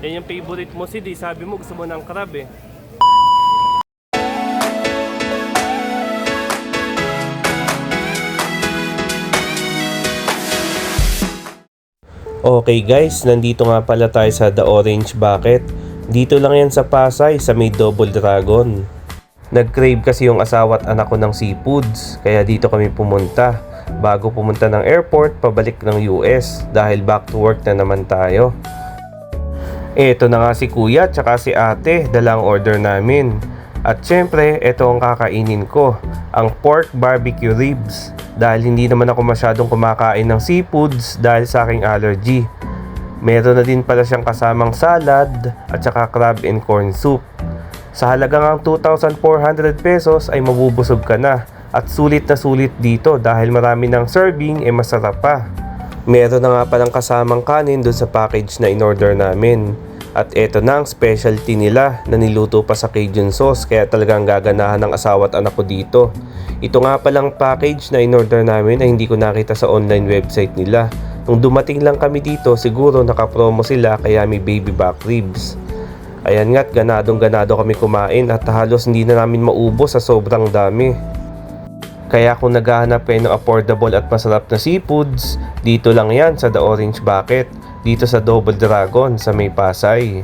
Yan yung favorite mo, Sid. Sabi mo gusto mo ng crab eh. Okay guys, nandito nga pala tayo sa The Orange Bucket. Dito lang yan sa Pasay, sa may Double Dragon. Nag-crave kasi yung asawa at anak ko ng seafoods, kaya dito kami pumunta. Bago pumunta ng airport, pabalik ng US dahil back to work na naman tayo. Eto na nga si kuya at saka si ate, dalang order namin. At syempre, eto ang kakainin ko, ang pork barbecue ribs. Dahil hindi naman ako masyadong kumakain ng seafoods dahil sa aking allergy. Meron na din pala siyang kasamang salad at saka crab and corn soup. Sa halagang 2,400 pesos ay mabubusog ka na. At sulit na sulit dito dahil marami ng serving masarap pa. Meron na nga palang kasamang kanin dun sa package na in-order namin. At eto na ang specialty nila na niluto pa sa Cajun sauce, kaya talagang gaganahan ng asawa at anak ko dito. Ito nga palang package na in-order namin ay hindi ko nakita sa online website nila. Nung dumating lang kami dito, siguro nakapromo sila kaya may baby back ribs. Ayan nga't ganadong-ganado kami kumain at halos hindi na namin maubos sa sobrang dami. Kaya kung naghahanap kayo ng affordable at masarap na seafoods, dito lang yan sa The Orange Bucket, dito sa Double Dragon sa may Pasay.